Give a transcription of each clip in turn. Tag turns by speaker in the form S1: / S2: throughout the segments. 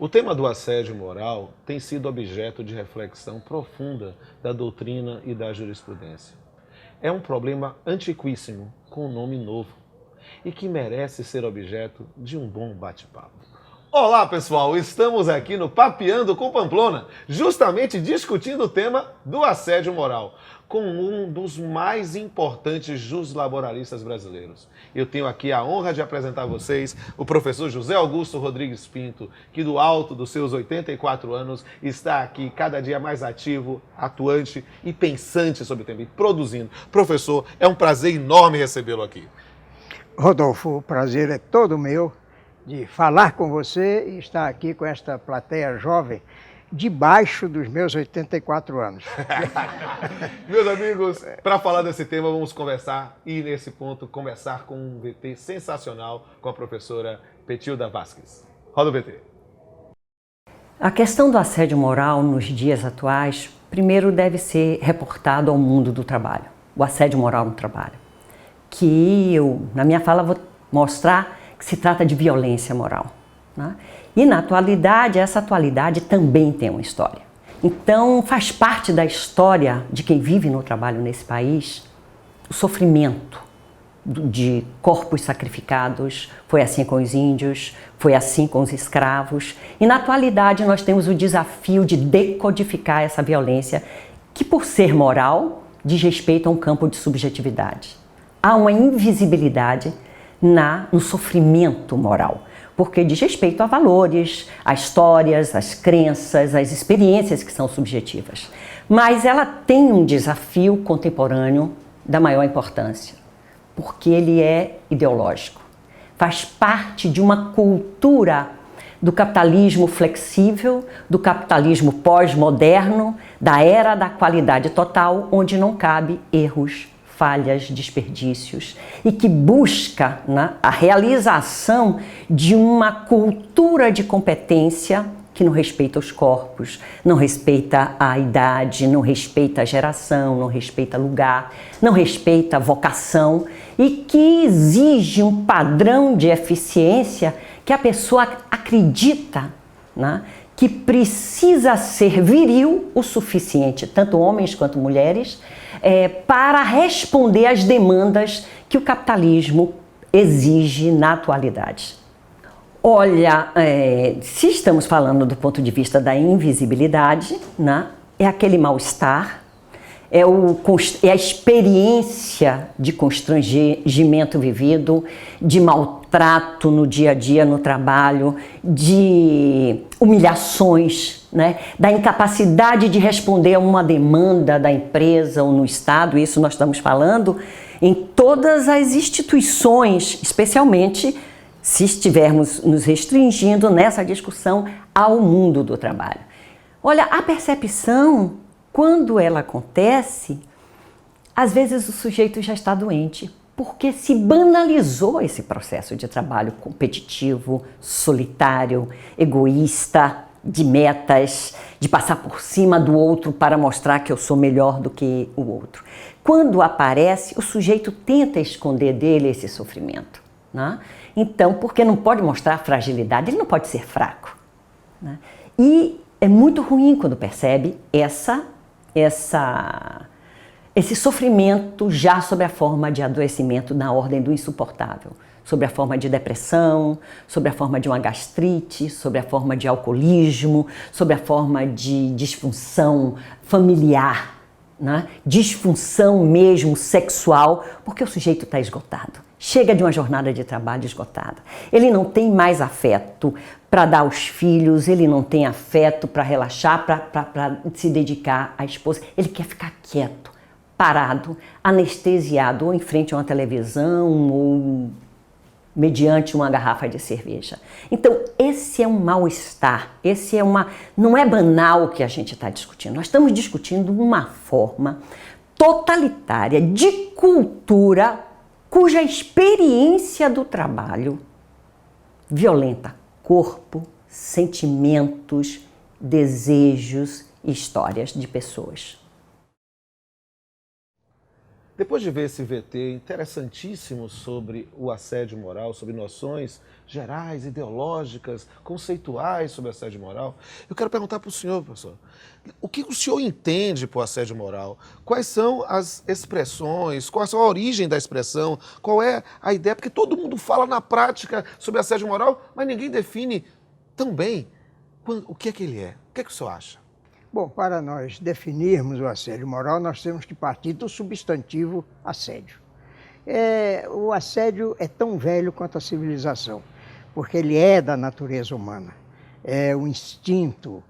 S1: O tema do assédio moral tem sido objeto de reflexão profunda da doutrina e da jurisprudência. É um problema antiquíssimo, com um nome novo, e que merece ser objeto de um bom bate-papo. Olá, pessoal! Estamos aqui no Papeando com Pamplona, justamente discutindo o tema do assédio moral, com um dos mais importantes juslaboralistas brasileiros. Eu tenho aqui a honra de apresentar a vocês o professor José Augusto Rodrigues Pinto, que do alto dos seus 84 anos está aqui cada dia mais ativo, atuante e pensante sobre o tema, e produzindo. Professor, é um prazer enorme recebê-lo aqui.
S2: Rodolfo, o prazer é todo meu de falar com você e estar aqui com esta plateia jovem, debaixo dos meus 84 anos.
S1: Meus amigos, para falar desse tema, vamos conversar e, nesse ponto, conversar com um VT sensacional com a professora Petilda Vasques. Roda o VT.
S3: A questão do assédio moral nos dias atuais, primeiro deve ser reportado ao mundo do trabalho, o assédio moral no trabalho. Que eu, na minha fala, vou mostrar que se trata de violência moral, né? E na atualidade, essa atualidade também tem uma história. Então, faz parte da história de quem vive no trabalho nesse país o sofrimento de corpos sacrificados. Foi assim com os índios, foi assim com os escravos. E na atualidade, nós temos o desafio de decodificar essa violência, que por ser moral, diz respeito a um campo de subjetividade. Há uma invisibilidade no sofrimento moral, porque diz respeito a valores, a histórias, as crenças, as experiências que são subjetivas. Mas ela tem um desafio contemporâneo da maior importância, porque ele é ideológico. Faz parte de uma cultura do capitalismo flexível, do capitalismo pós-moderno, da era da qualidade total, onde não cabe erros, falhas, desperdícios, e que busca, né, a realização de uma cultura de competência que não respeita os corpos, não respeita a idade, não respeita a geração, não respeita lugar, não respeita a vocação, e que exige um padrão de eficiência que a pessoa acredita, né, que precisa ser viril o suficiente, tanto homens quanto mulheres, para responder às demandas que o capitalismo exige na atualidade. Olha, se estamos falando do ponto de vista da invisibilidade, né, é aquele mal-estar, é a experiência de constrangimento vivido, de maltrato no dia a dia, no trabalho, de humilhações, né? Da incapacidade de responder a uma demanda da empresa ou no Estado. Isso nós estamos falando em todas as instituições, especialmente se estivermos nos restringindo nessa discussão ao mundo do trabalho. Olha, a percepção, quando ela acontece, às vezes o sujeito já está doente, porque se banalizou esse processo de trabalho competitivo, solitário, egoísta, de metas, de passar por cima do outro para mostrar que eu sou melhor do que o outro. Quando aparece, o sujeito tenta esconder dele esse sofrimento, né? Então, porque não pode mostrar fragilidade, ele não pode ser fraco, né? E é muito ruim quando percebe esse sofrimento já sob a forma de adoecimento na ordem do insuportável, sob a forma de depressão, sob a forma de uma gastrite, sob a forma de alcoolismo, sob a forma de disfunção familiar, né? Disfunção mesmo sexual, porque o sujeito está esgotado. Chega de uma jornada de trabalho esgotada. Ele não tem mais afeto para dar aos filhos, ele não tem afeto para relaxar, para se dedicar à esposa. Ele quer ficar quieto, parado, anestesiado, ou em frente a uma televisão, ou mediante uma garrafa de cerveja. Então, esse é um mal-estar, não é banal o que a gente está discutindo. Nós estamos discutindo uma forma totalitária de cultura cuja experiência do trabalho violenta corpo, sentimentos, desejos e histórias de pessoas.
S1: Depois de ver esse VT interessantíssimo sobre o assédio moral, sobre noções gerais, ideológicas, conceituais sobre assédio moral, eu quero perguntar para o senhor, professor, o que o senhor entende por assédio moral? Quais são as expressões, qual é a origem da expressão, qual é a ideia? Porque todo mundo fala na prática sobre assédio moral, mas ninguém define tão bem o que é que ele é. O que é que o senhor acha?
S2: Bom, para nós definirmos o assédio moral, nós temos que partir do substantivo assédio. O assédio é tão velho quanto a civilização, porque ele é da natureza humana. É o instinto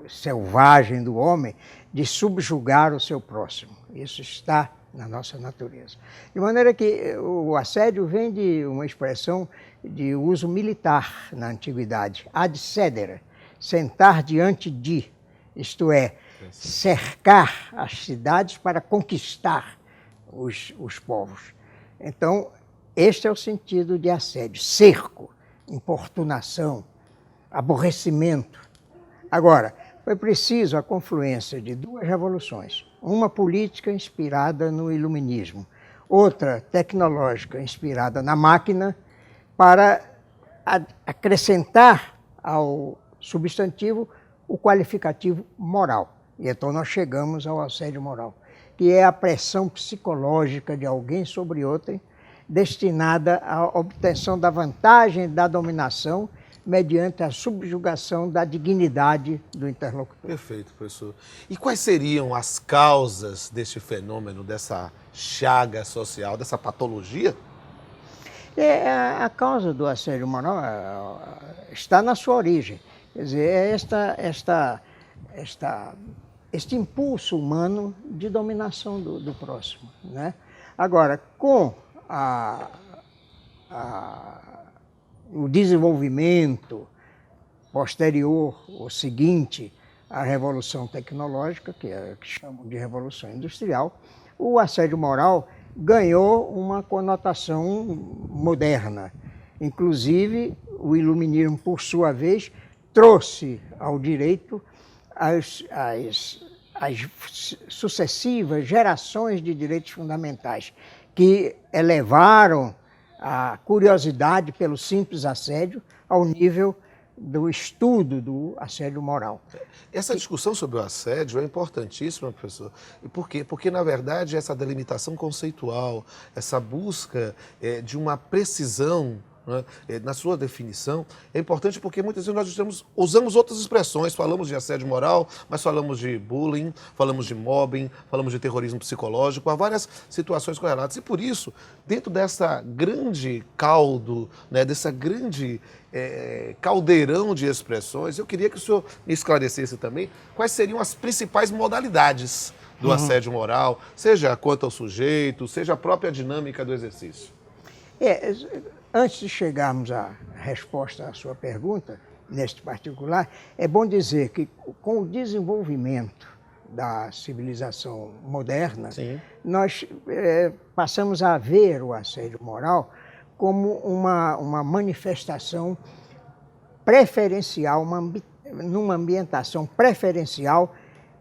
S2: selvagem do homem de subjugar o seu próximo. Isso está na nossa natureza. De maneira que o assédio vem de uma expressão de uso militar na antiguidade, ad cedere, sentar diante de, isto é, cercar as cidades para conquistar os povos. Então, este é o sentido de assédio: cerco, importunação, aborrecimento. Agora, foi preciso a confluência de duas revoluções, uma política inspirada no iluminismo, outra tecnológica inspirada na máquina, para acrescentar ao substantivo o qualificativo moral. E então nós chegamos ao assédio moral, que é a pressão psicológica de alguém sobre outrem, destinada à obtenção da vantagem da dominação mediante a subjugação da dignidade do interlocutor.
S1: Perfeito, professor. E quais seriam as causas deste fenômeno, dessa chaga social, dessa patologia?
S2: A causa do assédio moral está na sua origem. Quer dizer, este impulso humano de dominação do próximo, né? Agora, com o desenvolvimento posterior, ou seguinte, à Revolução Tecnológica, que chamam de Revolução Industrial, o assédio moral ganhou uma conotação moderna. Inclusive, o iluminismo, por sua vez, trouxe ao direito as sucessivas gerações de direitos fundamentais, que elevaram a curiosidade pelo simples assédio ao nível do estudo do assédio moral.
S1: Essa discussão sobre o assédio é importantíssima, professor. E por quê? Porque, na verdade, essa delimitação conceitual, essa busca de uma precisão, né, na sua definição, é importante porque muitas vezes nós usamos outras expressões, falamos de assédio moral, mas falamos de bullying, falamos de mobbing, falamos de terrorismo psicológico, há várias situações correlatas. E por isso, dentro dessa grande caldo, né, dessa grande caldeirão de expressões, eu queria que o senhor me esclarecesse também quais seriam as principais modalidades do assédio moral, seja quanto ao sujeito, seja a própria dinâmica do exercício.
S2: Antes de chegarmos à resposta à sua pergunta, neste particular, é bom dizer que com o desenvolvimento da civilização moderna, sim, nós passamos a ver o assédio moral como uma manifestação preferencial, numa ambientação preferencial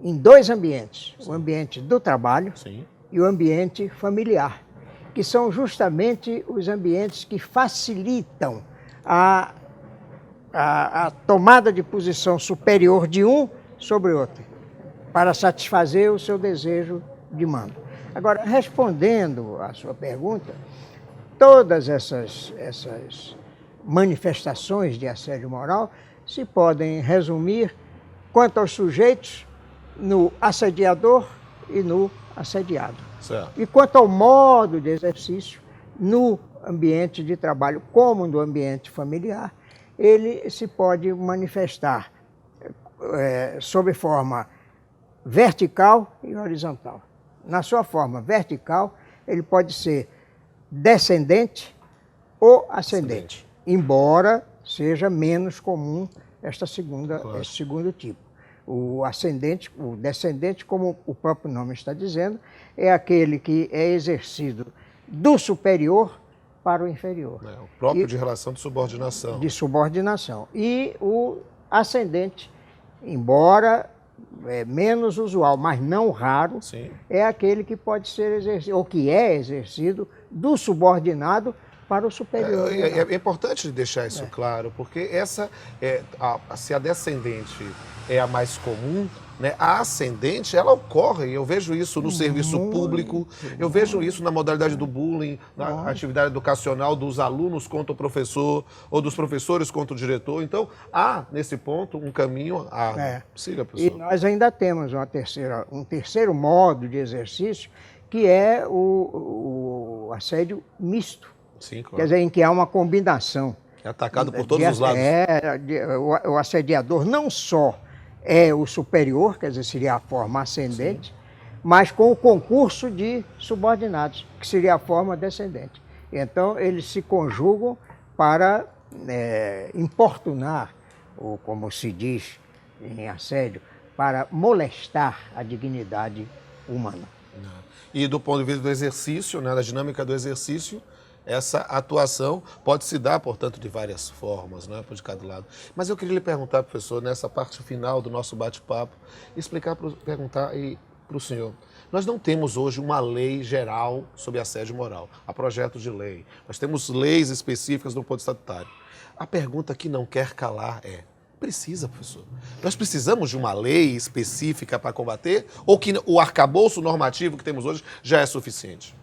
S2: em dois ambientes, sim, o ambiente do trabalho, sim, e o ambiente familiar, que são justamente os ambientes que facilitam a tomada de posição superior de um sobre o outro, para satisfazer o seu desejo de mando. Agora, respondendo à sua pergunta, todas essas manifestações de assédio moral se podem resumir, quanto aos sujeitos, no assediador e no assediado. Certo. E quanto ao modo de exercício, no ambiente de trabalho, como no ambiente familiar, ele se pode manifestar sob forma vertical e horizontal. Na sua forma vertical, ele pode ser descendente ou ascendente, embora seja menos comum esse segundo tipo. O descendente, como o próprio nome está dizendo, é aquele que é exercido do superior para o inferior.
S1: O próprio de relação de subordinação.
S2: De subordinação. E o ascendente, embora menos usual, mas não raro,
S1: Sim.
S2: é aquele que pode ser exercido, ou que é exercido, do subordinado para o superior.
S1: É importante deixar isso claro, porque se a descendente é a mais comum, né, a ascendente, ela ocorre, eu vejo isso no serviço público, eu vejo isso na modalidade do bullying, na atividade educacional dos alunos contra o professor, ou dos professores contra o diretor. Então, há, nesse ponto, um caminho siga, professor.
S2: E nós ainda temos um terceiro modo de exercício, que é o assédio misto.
S1: Sim, claro.
S2: Quer dizer, em que há uma combinação.
S1: É atacado por todos os lados.
S2: O assediador não só é o superior, quer dizer, seria a forma ascendente, mas com o concurso de subordinados, que seria a forma descendente. Então, eles se conjugam para importunar, ou como se diz em assédio, para molestar a dignidade humana.
S1: E do ponto de vista do exercício, né, da dinâmica do exercício, essa atuação pode se dar, portanto, de várias formas, né, de cada lado. Mas eu queria lhe perguntar, professor, nessa parte final do nosso bate-papo, perguntar para o senhor. Nós não temos hoje uma lei geral sobre assédio moral, há projetos de lei. Nós temos leis específicas no ponto estatutário. A pergunta que não quer calar é: precisa, professor? Nós precisamos de uma lei específica para combater, ou que o arcabouço normativo que temos hoje já é suficiente?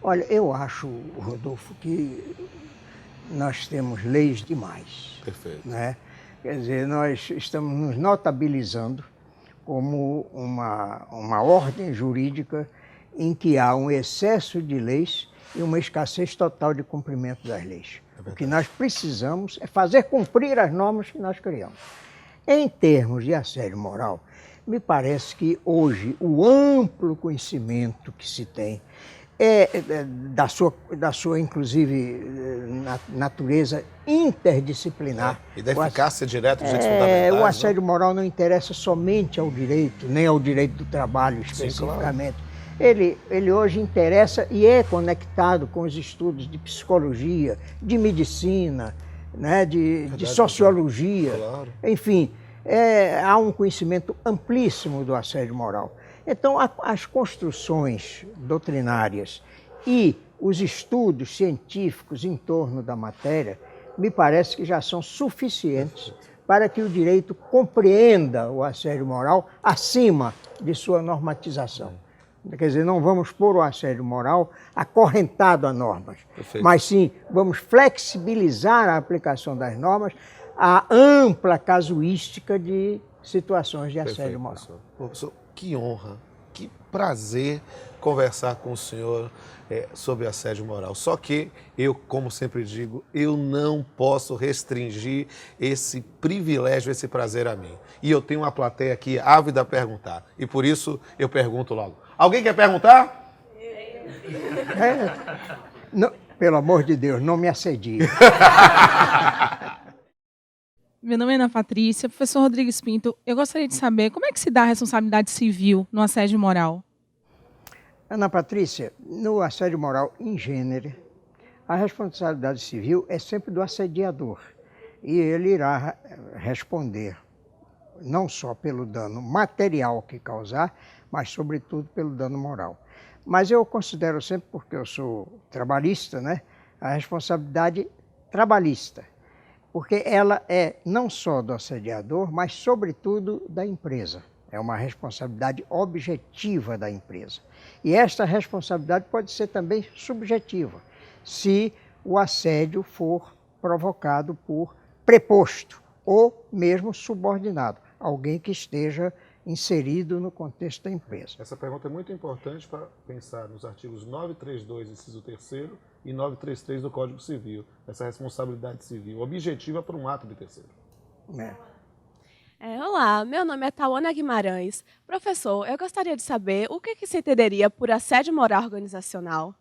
S2: Olha, eu acho, Rodolfo, que nós temos leis demais.
S1: Perfeito.
S2: Né? Quer dizer, nós estamos nos notabilizando como uma ordem jurídica em que há um excesso de leis e uma escassez total de cumprimento das leis. O que nós precisamos é fazer cumprir as normas que nós criamos. Em termos de assédio moral, me parece que hoje o amplo conhecimento que se tem da sua inclusive, natureza interdisciplinar.
S1: E da eficácia direta dos direitos fundamentais.
S2: O assédio moral não interessa somente ao direito, nem ao direito do trabalho especificamente. Sim, claro. Ele hoje interessa e é conectado com os estudos de psicologia, de medicina, né, de sociologia. Claro. Enfim, há um conhecimento amplíssimo do assédio moral. Então, as construções doutrinárias e os estudos científicos em torno da matéria, me parece que já são suficientes para que o direito compreenda o assédio moral acima de sua normatização. Quer dizer, não vamos pôr o assédio moral acorrentado a normas, mas sim vamos flexibilizar a aplicação das normas à ampla casuística de situações de assédio moral.
S1: Professor, que honra, que prazer conversar com o senhor sobre assédio moral. Só que eu, como sempre digo, eu não posso restringir esse privilégio, esse prazer a mim. E eu tenho uma plateia aqui ávida a perguntar. E por isso eu pergunto logo. Alguém quer perguntar?
S2: Não, pelo amor de Deus, não me assedie.
S4: Meu nome é Ana Patrícia. Professor Rodrigues Pinto, eu gostaria de saber como é que se dá a responsabilidade civil no assédio moral?
S2: Ana Patrícia, no assédio moral em gênero, a responsabilidade civil é sempre do assediador. E ele irá responder não só pelo dano material que causar, mas sobretudo pelo dano moral. Mas eu considero sempre, porque eu sou trabalhista, né, a responsabilidade trabalhista. Porque ela é não só do assediador, mas sobretudo da empresa. É uma responsabilidade objetiva da empresa. E esta responsabilidade pode ser também subjetiva, se o assédio for provocado por preposto ou mesmo subordinado, alguém que esteja inserido no contexto da empresa.
S1: Essa pergunta é muito importante para pensar nos artigos 932, inciso 3º, e 933 do Código Civil, essa responsabilidade civil objetiva por um ato de terceiro.
S5: Olá, meu nome é Tauana Guimarães. Professor, eu gostaria de saber o que se entenderia por assédio moral organizacional?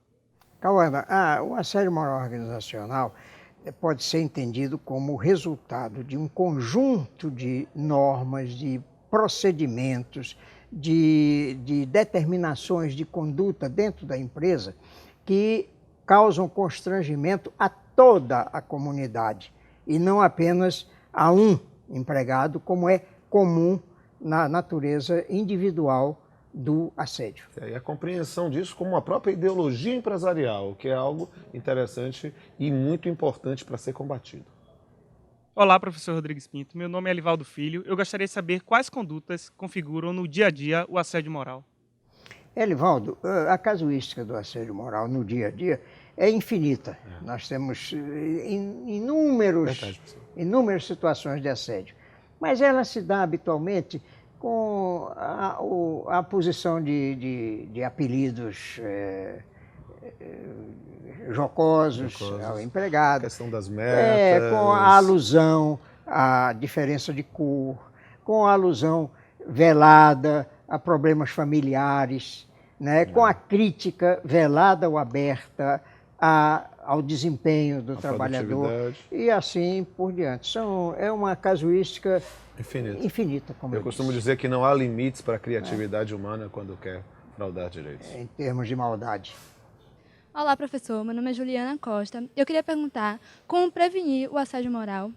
S2: Tauana, o assédio moral organizacional pode ser entendido como resultado de um conjunto de normas, de procedimentos, de determinações de conduta dentro da empresa que causam constrangimento a toda a comunidade e não apenas a um empregado, como é comum na natureza individual do assédio.
S1: E a compreensão disso como uma própria ideologia empresarial, que é algo interessante e muito importante para ser combatido.
S6: Olá, professor Rodrigues Pinto. Meu nome é Elivaldo Filho. Eu gostaria de saber quais condutas configuram no dia a dia o assédio moral.
S2: Elivaldo, a casuística do assédio moral no dia a dia é infinita. Nós temos inúmeras situações de assédio, mas ela se dá habitualmente com a posição de apelidos jocosos ao empregado,
S1: a questão das metas,
S2: com a alusão à diferença de cor, com a alusão velada a problemas familiares, né? Com a crítica velada ou aberta ao desempenho do trabalhador e assim por diante. É uma casuística infinita, como eu
S1: costumo dizer que não há limites para a criatividade humana quando quer fraudar direitos.
S2: Em termos de maldade.
S7: Olá, professor. Meu nome é Juliana Costa. Eu queria perguntar como prevenir o assédio moral.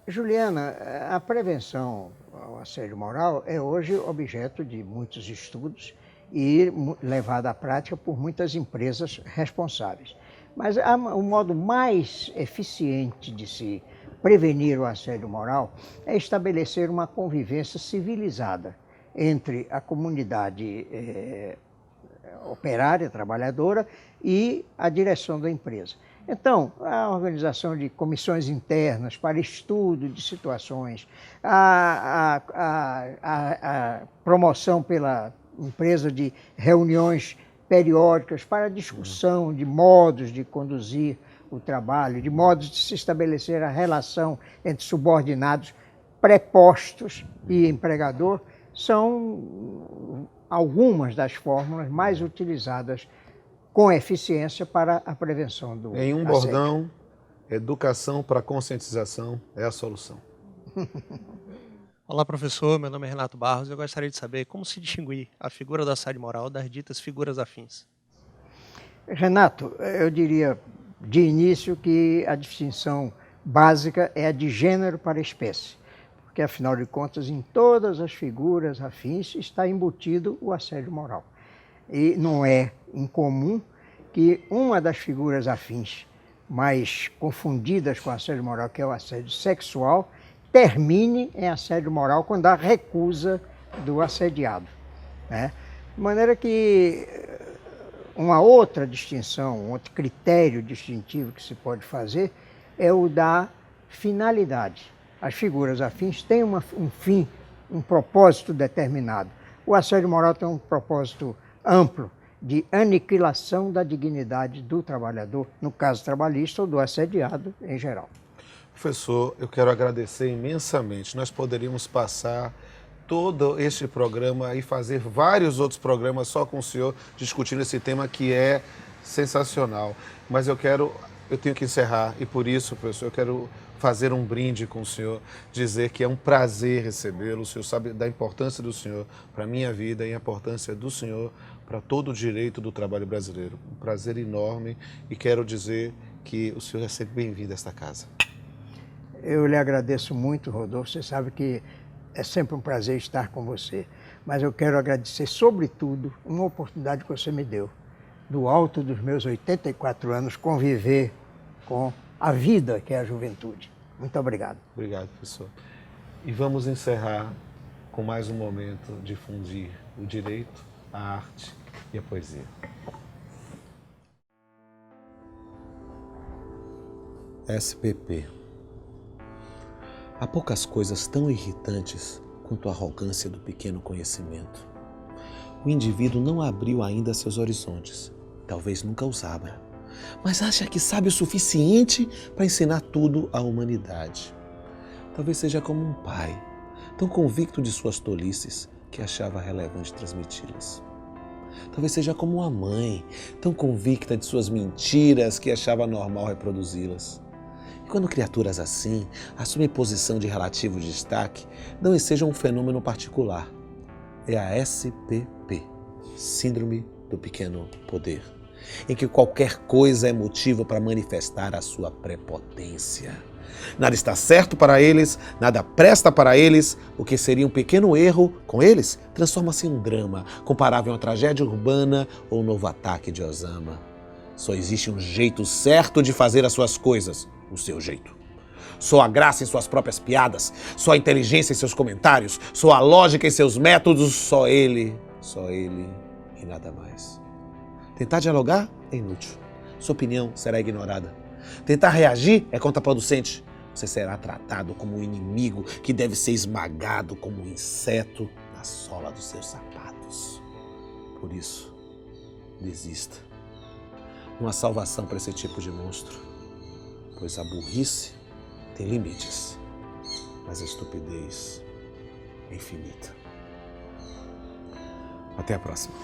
S2: Juliana, a prevenção ao assédio moral é hoje objeto de muitos estudos e levada à prática por muitas empresas responsáveis. Mas o modo mais eficiente de se prevenir o assédio moral é estabelecer uma convivência civilizada entre a comunidade operária, trabalhadora e a direção da empresa. Então, a organização de comissões internas para estudo de situações, a promoção pela empresa de reuniões periódicas para discussão de modos de conduzir o trabalho, de modos de se estabelecer a relação entre subordinados prepostos e empregador, são algumas das fórmulas mais utilizadas com eficiência para a prevenção do assédio.
S1: Em um bordão, educação para conscientização é a solução.
S8: Olá, professor. Meu nome é Renato Barros. Eu gostaria de saber como se distinguir a figura do assédio moral das ditas figuras afins.
S2: Renato, eu diria de início que a distinção básica é a de gênero para espécie, porque afinal de contas em todas as figuras afins está embutido o assédio moral. E não é incomum que uma das figuras afins mais confundidas com assédio moral, que é o assédio sexual, termine em assédio moral quando há recusa do assediado, né? De maneira que uma outra distinção, um outro critério distintivo que se pode fazer é o da finalidade. As figuras afins têm um fim, um propósito determinado. O assédio moral tem um propósito amplo de aniquilação da dignidade do trabalhador, no caso trabalhista, ou do assediado em geral.
S1: Professor, eu quero agradecer imensamente. Nós poderíamos passar todo este programa e fazer vários outros programas só com o senhor discutindo esse tema que é sensacional. Mas eu tenho que encerrar e por isso, professor, eu quero fazer um brinde com o senhor, dizer que é um prazer recebê-lo. O senhor sabe da importância do senhor para a minha vida e a importância do senhor para todo o direito do trabalho brasileiro. Um prazer enorme e quero dizer que o senhor é sempre bem-vindo a esta casa.
S2: Eu lhe agradeço muito, Rodolfo. Você sabe que é sempre um prazer estar com você, mas eu quero agradecer, sobretudo, uma oportunidade que você me deu, do alto dos meus 84 anos, conviver com a vida que é a juventude. Muito obrigado.
S1: Obrigado, professor. E vamos encerrar com mais um momento de fundir o direito, a arte e a poesia. SPP. Há poucas coisas tão irritantes quanto a arrogância do pequeno conhecimento. O indivíduo não abriu ainda seus horizontes, talvez nunca os abra, mas acha que sabe o suficiente para ensinar tudo à humanidade. Talvez seja como um pai, tão convicto de suas tolices que achava relevante transmiti-las. Talvez seja como uma mãe, tão convicta de suas mentiras que achava normal reproduzi-las. E quando criaturas assim assumem posição de relativo destaque, não ensejam um fenômeno particular. É a SPP, Síndrome do Pequeno Poder, em que qualquer coisa é motivo para manifestar a sua prepotência. Nada está certo para eles, nada presta para eles. O que seria um pequeno erro com eles transforma-se em um drama, comparável a uma tragédia urbana ou um novo ataque de Osama. Só existe um jeito certo de fazer as suas coisas, o seu jeito. Só a graça em suas próprias piadas, só a inteligência em seus comentários, só a lógica em seus métodos, só ele e nada mais. Tentar dialogar é inútil. Sua opinião será ignorada. Tentar reagir é contraproducente. Você será tratado como um inimigo que deve ser esmagado como um inseto na sola dos seus sapatos. Por isso, desista. Não há salvação para esse tipo de monstro, pois a burrice tem limites, mas a estupidez é infinita. Até a próxima.